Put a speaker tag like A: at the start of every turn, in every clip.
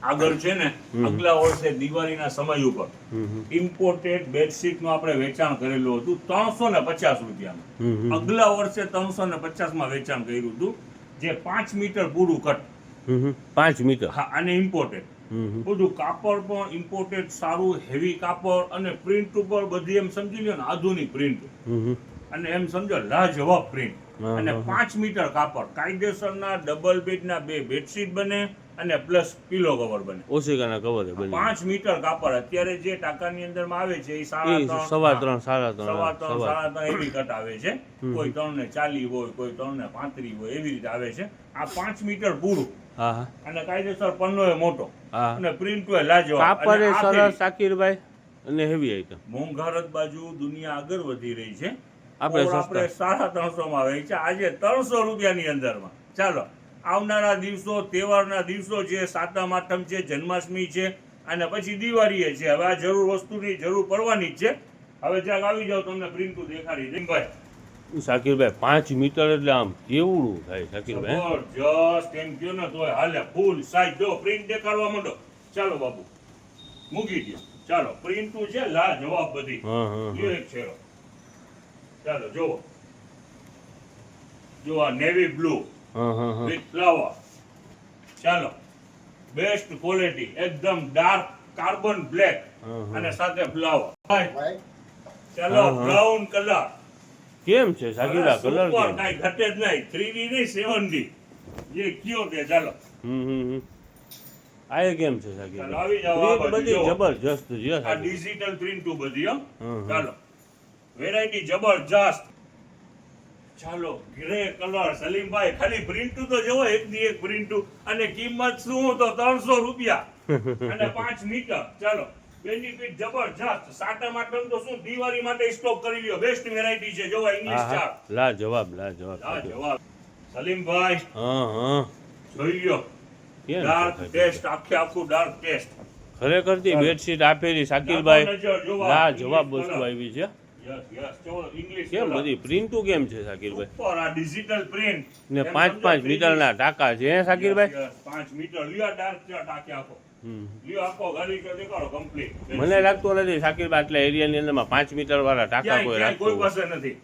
A: આગળ છે ને આગલા વર્ષે દિવાળીના સમય ઉપર ઇમ્પોર્ટેડ બેડશીટ નું આપણે વેચાણ કરેલું હતું 350 રૂપિયામાં. આગલા વર્ષે 350 માં વેચાણ કર્યું હતું, જે 5 મીટર પૂરું કટ.
B: 5 મીટર.
A: હા, અને ઇમ્પોર્ટેડ બધું કાપડ પણ ઇમ્પોર્ટેડ સારું હેવી કાપડ, અને પ્રિન્ટ ઉપર બધી એમ સમજી લ્યો ને આધુનિક પ્રિન્ટ, અને એમ સમજો લાજવાબ પ્રિન્ટ, અને 5 મીટર કાપડ. કાયદેસરના ડબલ બેડના 2 બેડશીટ બને અને પ્લસ પીલો કવર બને.
B: ઓશિકાના કવર બને.
A: 5 મીટર કાપડ અત્યારે જે ટાકાની અંદરમાં આવે છે એ
B: 3.5
A: 3.5 એવી કટ આવે છે. કોઈ 3.40 હોય, કોઈ 3.35 હોય, એવી રીતે આવે છે. આ 5 મીટર પૂરું, અને કાયદેસર પન્નો એ મોટો, અને પ્રિન્ટ એ લાજવાબ.
B: કાપડ એ સરસ શાકીરભાઈ, અને હેવી આઈટમ.
A: મોંઘારત બાજુ દુનિયા આગળ વધી રહી છે,
B: આપણે
A: 350 માં વેચે આજે 300 રૂપિયાની અંદરમાં. ચાલો, આવનારા દિવસો, તહેવારના દિવસો છે, સાતમ આઠમ છે, જન્માષ્ટમી છે, અને પછી દિવાળી છે. હવે આ વસ્તુની જરૂર પડવાની જ છે. હવે જ્યાં આવી જાવ તમને પ્રિન્ટું દેખાડી દે ભાઈ.
B: શાકીરભાઈ 5 મીટર એટલે આમ કેવડું થાય શાકીરભાઈ?
A: જબરજસ્ત એમ કયો ને તોય હાલે. ફૂલ સાઈઝ જો પ્રિન્ટ દેખાડવા માંડો. ચાલો બાબુ, મૂકી દો. ચાલો, પ્રિન્ટું છે લાજવાબ બધી. લ્યો એક છેડો. ચાલો જોવો, જો આ નેવી બ્લુ વિથ ફ્લાવર. ચાલો, બેસ્ટ ક્વોલિટી, એકદમ ડાર્ક કાર્બન બ્લેક, અને સાથે ફ્લાવર. ચાલો, બ્રાઉન કલર.
B: કેમ છે શાકીરભાઈ? કલર કેમ?
A: કાઈ ઘટે જ નહીં. 3D નહીં, 7D જે કયો તે. ચાલો,
B: આ કેમ છે શાકીરભાઈ?
A: આવી જાવ. આ
B: બધી જબરજસ્ત છે.
A: આ ડિજિટલ પ્રિન્ટ બધી. ચાલો, વેરાયટી જબરજસ્ત. ચાલો, ગ્રે કલર. સલીમભાઈ ખાલી પ્રિન્ટુ તો જોવો, એક દી એક પ્રિન્ટુ, અને કિંમત શું તો 300 રૂપિયા, અને 5 મીટર. ચાલો, બેનિફિટ જબરજસ્ત. સાતમ આઠમ તો શું, દિવાળી માટે સ્ટોક કરી લ્યો. બેસ્ટ વેરાયટી છે. જોવા ઇંગ્લિશ ચાર્ટ.
B: લાજવાબ.
A: સલીમભાઈ જોઈ લ્યો. ડાર્ક ટેસ્ટ, આખું ડાર્ક ટેસ્ટ.
B: ખરેખર થી બેડશીટ આપેલી શાકીરભાઈ, લાજવાબ વસ્તુ આવી છે. કેમ બધી પ્રિન્ટુ કેમ છે શાકીરભાઈ?
A: ઉપર આ ડિજિટલ પ્રિન્ટ
B: ને 5 મીટરના ટાંકા છે હે શાકીરભાઈ?
A: 5 મીટર લ્યો. ડાર્ક ટાંકે આખો લ્યો. આખો ગાડી કે દેખાડો કમ્પ્લીટ.
B: મને લાગતું નથી શાકીરભાઈ આટલા એરિયાની અંદરમાં 5 મીટર વાળા ટાંકા કોઈ રાખતો
A: કોઈ પાસે નથી.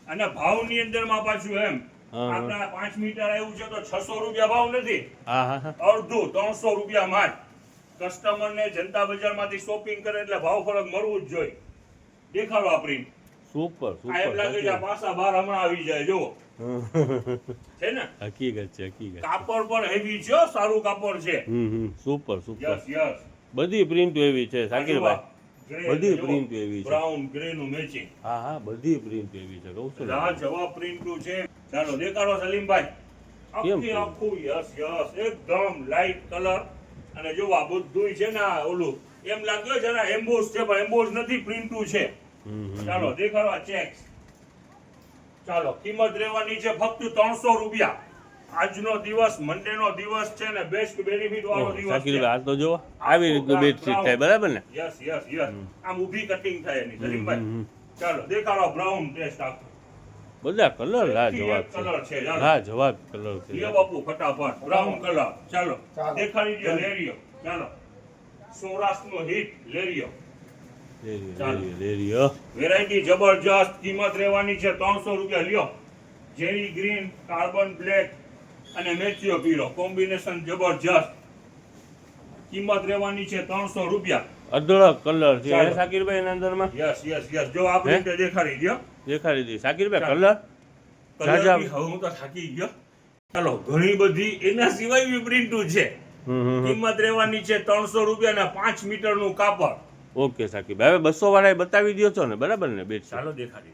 A: અને ભાવની અંદરમાં પાછું એમ આપણા 5 મીટર આવ્યું છે તો 600 રૂપિયા ભાવ નથી. અડધું 300 રૂપિયા માં જ કસ્ટમર ને જનતા બજારમાંથી શોપિંગ કરે એટલે ભાવ ફરક મળવું જ જોઈએ. દેખાડો આ પ્રિન્ટ.
B: સુપર.
A: એમ લાગે છે પાછા બહાર હમણાં આવી જાય. જો છે ને,
B: હકીકત છે.
A: કાપડ પણ હેવી છે, સારું કાપડ છે.
B: સુપર.
A: યસ.
B: બધી પ્રિન્ટ એવી છે શાકીરભાઈ, બધી પ્રિન્ટ એવી છે.
A: બ્રાઉન ગ્રે નું મેચિંગ.
B: બધી પ્રિન્ટ એવી છે. કહું છું
A: આ જવાબ પ્રિન્ટનું છે. ચાલો દેખાડો સલીમભાઈ. આખું યસ એકદમ લાઈટ કલર. અને જો આ બધું છે ને, ઓલું એમ લાગ્યો છે ને એમ્બોસ છે, પણ એમ્બોસ નથી, પ્રિન્ટુ છે. ચાલો દેખાડો આ ચેક્સ. ચાલો, કિંમત રહેવાની છે ફક્ત 300 રૂપિયા. આજનો દિવસ, મંડે નો દિવસ છે ને, બેસ્ટ બેનિફિટ વાળો દિવસ છે.
B: શાકીરભાઈ આ તો જો આવી રીતનું બેડશીટ થાય, બરાબર ને?
A: યસ. આમ ઊભી કટિંગ થાય એની. સલીમભાઈ ચાલો દેખાડો બ્રાઉન ટેસ્ટ આખો.
B: બધા કલર લાજવાબ છે. લાજવાબ કલર છે.
A: લ્યો બાપુ ફટાફટ બ્રાઉન કલર. ચાલો દેખાડી દો લેરિયો. ચાલો, સૌરાષ્ટ્રનો હિટ લેરિયો. વેરાયટી જબરજસ્ત. કિંમત રહેવાની છે 300 રૂપિયા. લ્યો, જેરી ગ્રીન, કાર્બન બ્લેક, અને મેચિયો પીળો કોમ્બિનેશન જબરજસ્ત. કિંમત રહેવાની છે 300 રૂપિયા.
B: અઢળક કલર છે શાકીરભાઈ એના અંદરમાં.
A: યસ. જો આ પ્રિન્ટ દેખાડી દો.
B: દેખાડી દી શાકીરભાઈ કલર.
A: હું તો થાકી ગયો. ચાલો, ઘણી બધી એના સિવાય બી પ્રિન્ટુ છે. કિંમત રહેવાની છે 300 રૂપિયા અને 5 મીટર નું કાપડ.
B: ઓકે શાકીરભાઈ, હવે 200 વાળા બતાવી દો છો ને, બરાબર ને? બેટ
A: ચાલો દેખાડી.